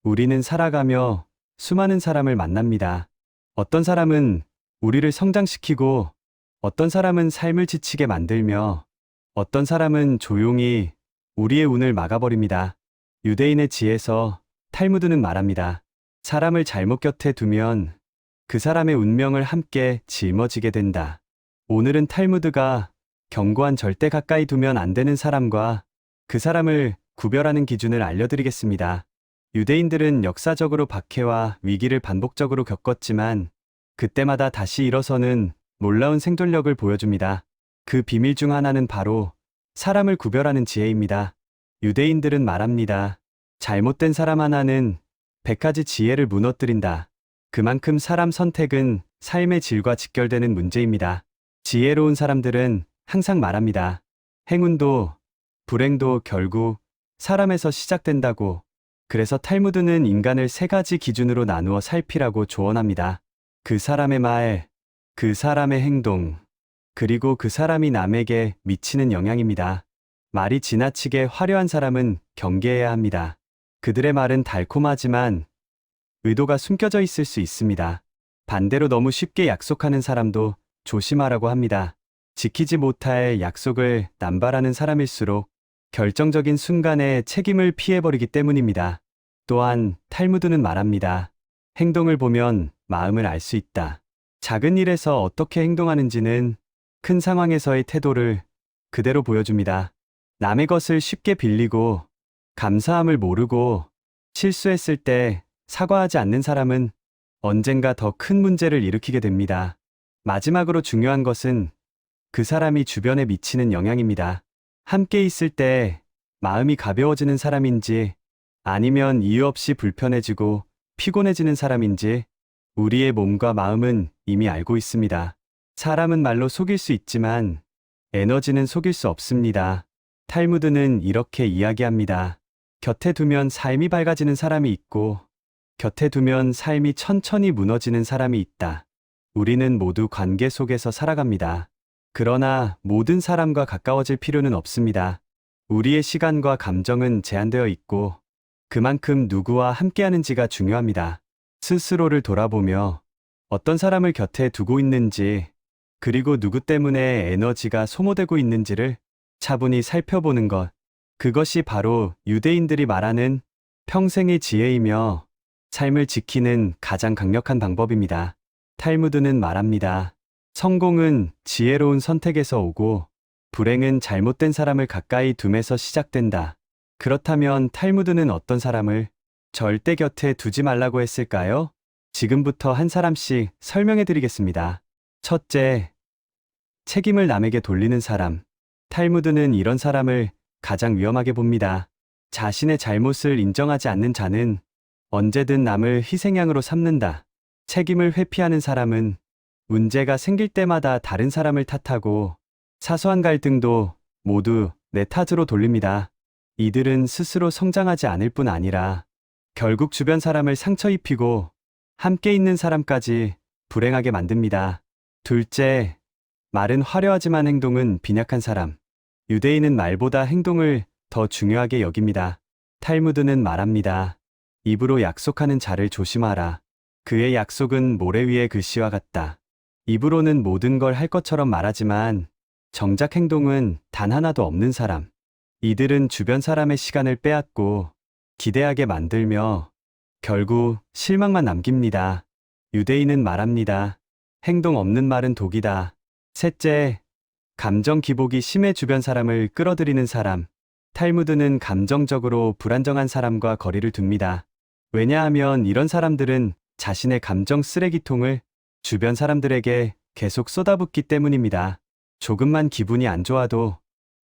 우리는 살아가며 수많은 사람을 만납니다. 어떤 사람은 우리를 성장시키고, 어떤 사람은 삶을 지치게 만들며, 어떤 사람은 조용히 우리의 운을 막아버립니다. 유대인의 지에서 탈무드는 말합니다. 사람을 잘못 곁에 두면 그 사람의 운명을 함께 짊어지게 된다. 오늘은 탈무드가 경고한 절대 가까이 두면 안 되는 사람과 그 사람을 구별하는 기준을 알려드리겠습니다. 유대인들은 역사적으로 박해와 위기를 반복적으로 겪었지만 그때마다 다시 일어서는 놀라운 생존력을 보여줍니다. 그 비밀 중 하나는 바로 사람을 구별하는 지혜입니다. 유대인들은 말합니다. 잘못된 사람 하나는 100가지 지혜를 무너뜨린다. 그만큼 사람 선택은 삶의 질과 직결되는 문제입니다. 지혜로운 사람들은 항상 말합니다. 행운도 불행도 결국 사람에서 시작된다고. 그래서 탈무드는 인간을 3가지 기준으로 나누어 살피라고 조언합니다. 그 사람의 말, 그 사람의 행동, 그리고 그 사람이 남에게 미치는 영향입니다. 말이 지나치게 화려한 사람은 경계해야 합니다. 그들의 말은 달콤하지만 의도가 숨겨져 있을 수 있습니다. 반대로 너무 쉽게 약속하는 사람도 조심하라고 합니다. 지키지 못할 약속을 남발하는 사람일수록 결정적인 순간에 책임을 피해버리기 때문입니다. 또한 탈무드는 말합니다. 행동을 보면 마음을 알 수 있다. 작은 일에서 어떻게 행동하는지는 큰 상황에서의 태도를 그대로 보여줍니다. 남의 것을 쉽게 빌리고 감사함을 모르고 실수했을 때 사과하지 않는 사람은 언젠가 더 큰 문제를 일으키게 됩니다. 마지막으로 중요한 것은 그 사람이 주변에 미치는 영향입니다. 함께 있을 때 마음이 가벼워지는 사람인지 아니면 이유 없이 불편해지고 피곤해지는 사람인지 우리의 몸과 마음은 이미 알고 있습니다. 사람은 말로 속일 수 있지만 에너지는 속일 수 없습니다. 탈무드는 이렇게 이야기합니다. 곁에 두면 삶이 밝아지는 사람이 있고 곁에 두면 삶이 천천히 무너지는 사람이 있다. 우리는 모두 관계 속에서 살아갑니다. 그러나 모든 사람과 가까워질 필요는 없습니다. 우리의 시간과 감정은 제한되어 있고 그만큼 누구와 함께하는지가 중요합니다. 스스로를 돌아보며 어떤 사람을 곁에 두고 있는지 그리고 누구 때문에 에너지가 소모되고 있는지를 차분히 살펴보는 것. 그것이 바로 유대인들이 말하는 평생의 지혜이며 삶을 지키는 가장 강력한 방법입니다. 탈무드는 말합니다. 성공은 지혜로운 선택에서 오고 불행은 잘못된 사람을 가까이 둠에서 시작된다. 그렇다면 탈무드는 어떤 사람을 절대 곁에 두지 말라고 했을까요? 지금부터 한 사람씩 설명해 드리겠습니다. 첫째, 책임을 남에게 돌리는 사람. 탈무드는 이런 사람을 가장 위험하게 봅니다. 자신의 잘못을 인정하지 않는 자는 언제든 남을 희생양으로 삼는다. 책임을 회피하는 사람은 문제가 생길 때마다 다른 사람을 탓하고 사소한 갈등도 모두 내 탓으로 돌립니다. 이들은 스스로 성장하지 않을 뿐 아니라 결국 주변 사람을 상처 입히고 함께 있는 사람까지 불행하게 만듭니다. 둘째, 말은 화려하지만 행동은 빈약한 사람. 유대인은 말보다 행동을 더 중요하게 여깁니다. 탈무드는 말합니다. 입으로 약속하는 자를 조심하라. 그의 약속은 모래 위의 글씨와 같다. 입으로는 모든 걸 할 것처럼 말하지만 정작 행동은 단 하나도 없는 사람. 이들은 주변 사람의 시간을 빼앗고 기대하게 만들며 결국 실망만 남깁니다. 유대인은 말합니다. 행동 없는 말은 독이다. 셋째, 감정 기복이 심해 주변 사람을 끌어들이는 사람. 탈무드는 감정적으로 불안정한 사람과 거리를 둡니다. 왜냐하면 이런 사람들은 자신의 감정 쓰레기통을 주변 사람들에게 계속 쏟아붓기 때문입니다. 조금만 기분이 안 좋아도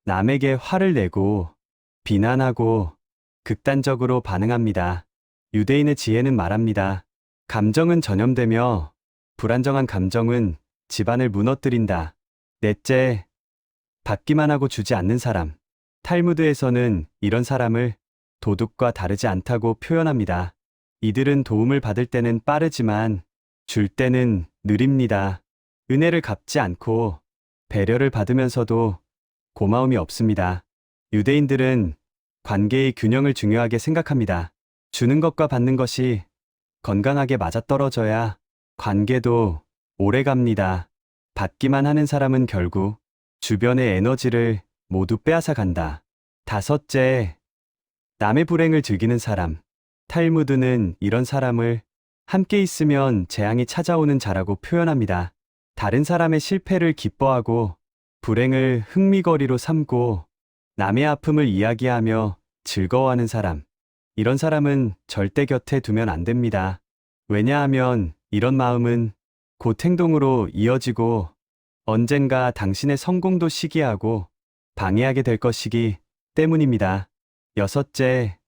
남에게 화를 내고 비난하고 극단적으로 반응합니다. 유대인의 지혜는 말합니다. 감정은 전염되며 불안정한 감정은 집안을 무너뜨린다. 넷째, 받기만 하고 주지 않는 사람. 탈무드에서는 이런 사람을 도둑과 다르지 않다고 표현합니다. 이들은 도움을 받을 때는 빠르지만 줄 때는 느립니다. 은혜를 갚지 않고 배려를 받으면서도 고마움이 없습니다. 유대인들은 관계의 균형을 중요하게 생각합니다. 주는 것과 받는 것이 건강하게 맞아떨어져야 관계도 오래 갑니다. 받기만 하는 사람은 결국 주변의 에너지를 모두 빼앗아 간다. 다섯째, 남의 불행을 즐기는 사람. 탈무드는 이런 사람을 함께 있으면 재앙이 찾아오는 자라고 표현합니다. 다른 사람의 실패를 기뻐하고 불행을 흥미거리로 삼고 남의 아픔을 이야기하며 즐거워하는 사람. 이런 사람은 절대 곁에 두면 안 됩니다. 왜냐하면 이런 마음은 곧 행동으로 이어지고 언젠가 당신의 성공도 시기하고 방해하게 될 것이기 때문입니다. 여섯째,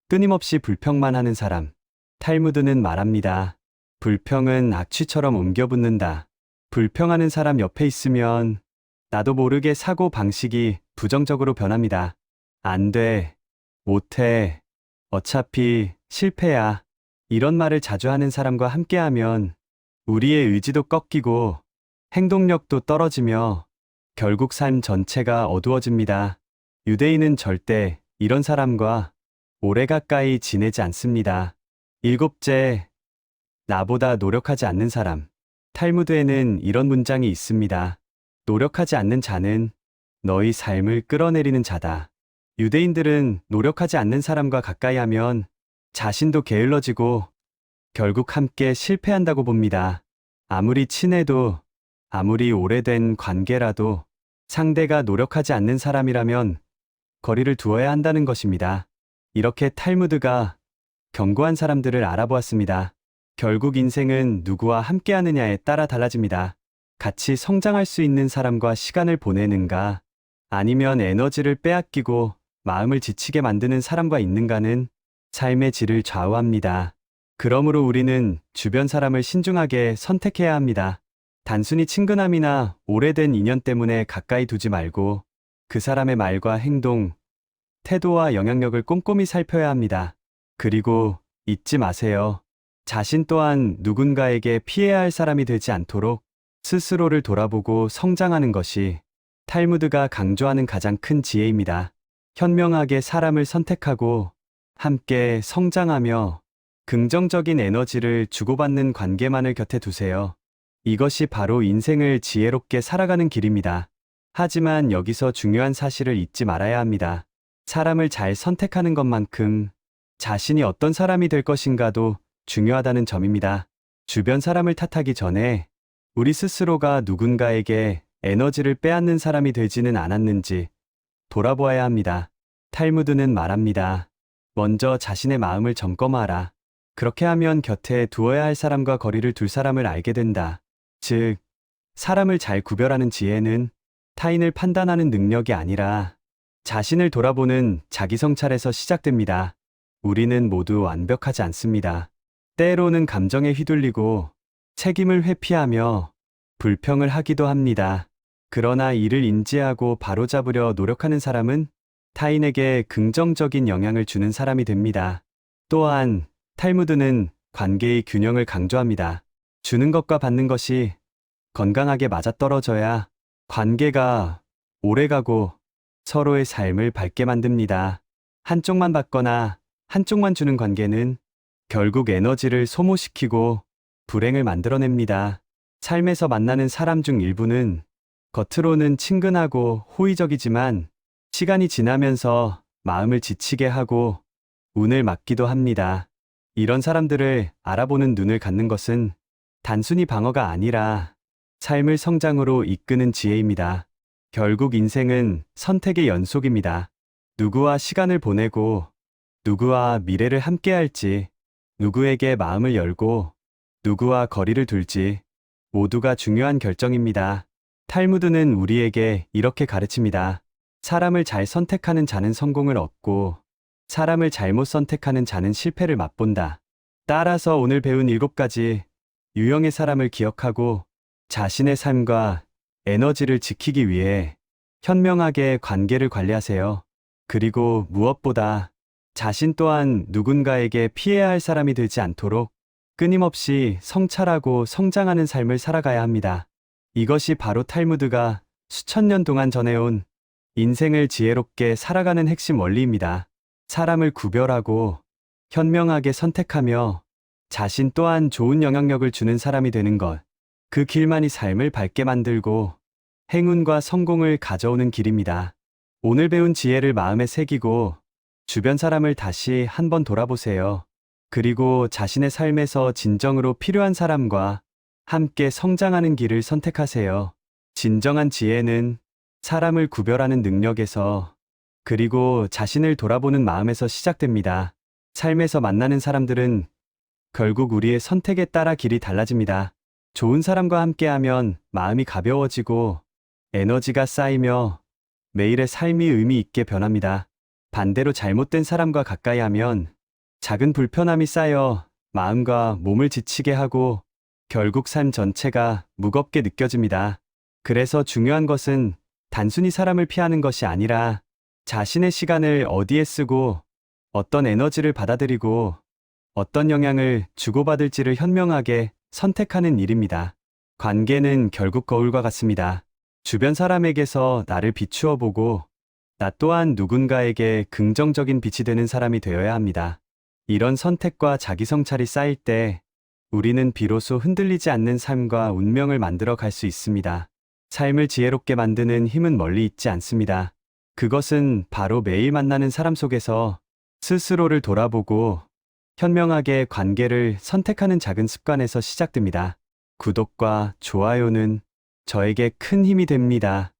끊임없이 불평만 하는 사람. 탈무드는 말합니다. 불평은 악취처럼 옮겨붙는다. 불평하는 사람 옆에 있으면 나도 모르게 사고 방식이 부정적으로 변합니다. 안 돼, 못해, 어차피 실패야. 이런 말을 자주 하는 사람과 함께하면 우리의 의지도 꺾이고 행동력도 떨어지며 결국 삶 전체가 어두워집니다. 유대인은 절대 이런 사람과 오래 가까이 지내지 않습니다. 일곱째, 나보다 노력하지 않는 사람. 탈무드에는 이런 문장이 있습니다. 노력하지 않는 자는 너희 삶을 끌어내리는 자다. 유대인들은 노력하지 않는 사람과 가까이 하면 자신도 게을러지고 결국 함께 실패한다고 봅니다. 아무리 친해도 아무리 오래된 관계라도 상대가 노력하지 않는 사람이라면 거리를 두어야 한다는 것입니다. 이렇게 탈무드가 견고한 사람들을 알아보았습니다. 결국 인생은 누구와 함께하느냐에 따라 달라집니다. 같이 성장할 수 있는 사람과 시간을 보내는가, 아니면 에너지를 빼앗기고 마음을 지치게 만드는 사람과 있는가는 삶의 질을 좌우합니다. 그러므로 우리는 주변 사람을 신중하게 선택해야 합니다. 단순히 친근함이나 오래된 인연 때문에 가까이 두지 말고 그 사람의 말과 행동, 태도와 영향력을 꼼꼼히 살펴야 합니다. 그리고 잊지 마세요. 자신 또한 누군가에게 피해야 할 사람이 되지 않도록 스스로를 돌아보고 성장하는 것이 탈무드가 강조하는 가장 큰 지혜입니다. 현명하게 사람을 선택하고 함께 성장하며 긍정적인 에너지를 주고받는 관계만을 곁에 두세요. 이것이 바로 인생을 지혜롭게 살아가는 길입니다. 하지만 여기서 중요한 사실을 잊지 말아야 합니다. 사람을 잘 선택하는 것만큼 자신이 어떤 사람이 될 것인가도 중요하다는 점입니다. 주변 사람을 탓하기 전에 우리 스스로가 누군가에게 에너지를 빼앗는 사람이 되지는 않았는지 돌아보아야 합니다. 탈무드는 말합니다. 먼저 자신의 마음을 점검하라. 그렇게 하면 곁에 두어야 할 사람과 거리를 둘 사람을 알게 된다. 즉, 사람을 잘 구별하는 지혜는 타인을 판단하는 능력이 아니라 자신을 돌아보는 자기 성찰에서 시작됩니다. 우리는 모두 완벽하지 않습니다. 때로는 감정에 휘둘리고 책임을 회피하며 불평을 하기도 합니다. 그러나 이를 인지하고 바로잡으려 노력하는 사람은 타인에게 긍정적인 영향을 주는 사람이 됩니다. 또한 탈무드는 관계의 균형을 강조합니다. 주는 것과 받는 것이 건강하게 맞아떨어져야 관계가 오래가고 서로의 삶을 밝게 만듭니다. 한쪽만 받거나 한쪽만 주는 관계는 결국 에너지를 소모시키고 불행을 만들어냅니다. 삶에서 만나는 사람 중 일부는 겉으로는 친근하고 호의적이지만 시간이 지나면서 마음을 지치게 하고 운을 막기도 합니다. 이런 사람들을 알아보는 눈을 갖는 것은 단순히 방어가 아니라 삶을 성장으로 이끄는 지혜입니다. 결국 인생은 선택의 연속입니다. 누구와 시간을 보내고 누구와 미래를 함께할지, 누구에게 마음을 열고 누구와 거리를 둘지 모두가 중요한 결정입니다. 탈무드는 우리에게 이렇게 가르칩니다. 사람을 잘 선택하는 자는 성공을 얻고 사람을 잘못 선택하는 자는 실패를 맛본다. 따라서 오늘 배운 7가지 유형의 사람을 기억하고 자신의 삶과 에너지를 지키기 위해 현명하게 관계를 관리하세요. 그리고 무엇보다 자신 또한 누군가에게 피해야 할 사람이 되지 않도록 끊임없이 성찰하고 성장하는 삶을 살아가야 합니다. 이것이 바로 탈무드가 수천 년 동안 전해온 인생을 지혜롭게 살아가는 핵심 원리입니다. 사람을 구별하고 현명하게 선택하며 자신 또한 좋은 영향력을 주는 사람이 되는 것. 그 길만이 삶을 밝게 만들고 행운과 성공을 가져오는 길입니다. 오늘 배운 지혜를 마음에 새기고 주변 사람을 다시 한번 돌아보세요. 그리고 자신의 삶에서 진정으로 필요한 사람과 함께 성장하는 길을 선택하세요. 진정한 지혜는 사람을 구별하는 능력에서 그리고 자신을 돌아보는 마음에서 시작됩니다. 삶에서 만나는 사람들은 결국 우리의 선택에 따라 길이 달라집니다. 좋은 사람과 함께하면 마음이 가벼워지고 에너지가 쌓이며 매일의 삶이 의미 있게 변합니다. 반대로 잘못된 사람과 가까이 하면 작은 불편함이 쌓여 마음과 몸을 지치게 하고 결국 삶 전체가 무겁게 느껴집니다. 그래서 중요한 것은 단순히 사람을 피하는 것이 아니라 자신의 시간을 어디에 쓰고 어떤 에너지를 받아들이고 어떤 영향을 주고받을지를 현명하게 선택하는 일입니다. 관계는 결국 거울과 같습니다. 주변 사람에게서 나를 비추어 보고 나 또한 누군가에게 긍정적인 빛이 되는 사람이 되어야 합니다. 이런 선택과 자기 성찰이 쌓일 때 우리는 비로소 흔들리지 않는 삶과 운명을 만들어 갈 수 있습니다. 삶을 지혜롭게 만드는 힘은 멀리 있지 않습니다. 그것은 바로 매일 만나는 사람 속에서 스스로를 돌아보고 현명하게 관계를 선택하는 작은 습관에서 시작됩니다. 구독과 좋아요는 저에게 큰 힘이 됩니다.